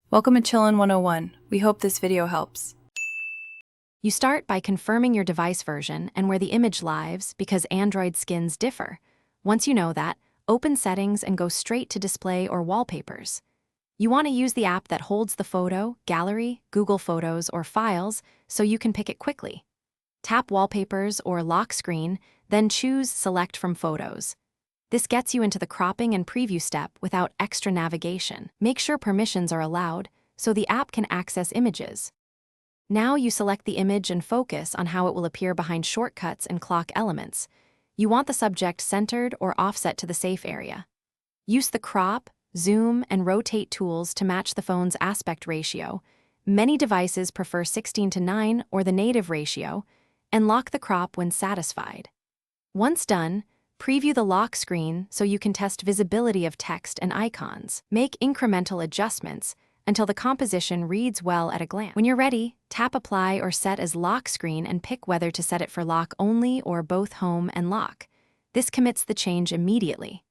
Welcome to Chillin' 101. We hope this video helps. You start by confirming your device version and where the image lives because Android skins differ. Once you know that, open Settings and go straight to Display or Wallpapers. You want to use the app that holds the photo, gallery, Google Photos, or files so you can pick it quickly. Tap Wallpapers or Lock Screen, then choose Select from Photos. This gets you into the cropping and preview step without extra navigation. Make sure permissions are allowed so the app can access images. Now you select the image and focus on how it will appear behind shortcuts and clock elements. You want the subject centered or offset to the safe area. Use the crop, zoom, and rotate tools to match the phone's aspect ratio. Many devices prefer 16:9 or the native ratio, and lock the crop when satisfied. Once done, preview the lock screen so you can test visibility of text and icons. Make incremental adjustments until the composition reads well at a glance. When you're ready, tap Apply or Set as Lock Screen and pick whether to set it for lock only or both home and lock. This commits the change immediately.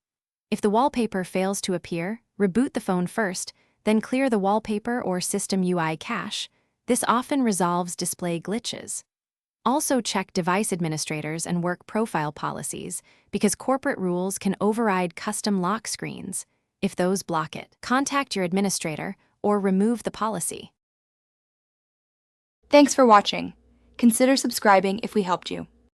If the wallpaper fails to appear, reboot the phone first, then clear the wallpaper or System UI cache. This often resolves display glitches. Also check device administrators and work profile policies because corporate rules can override custom lock screens. If those block it, contact your administrator or remove the policy. Thanks for watching. Consider subscribing if we helped you.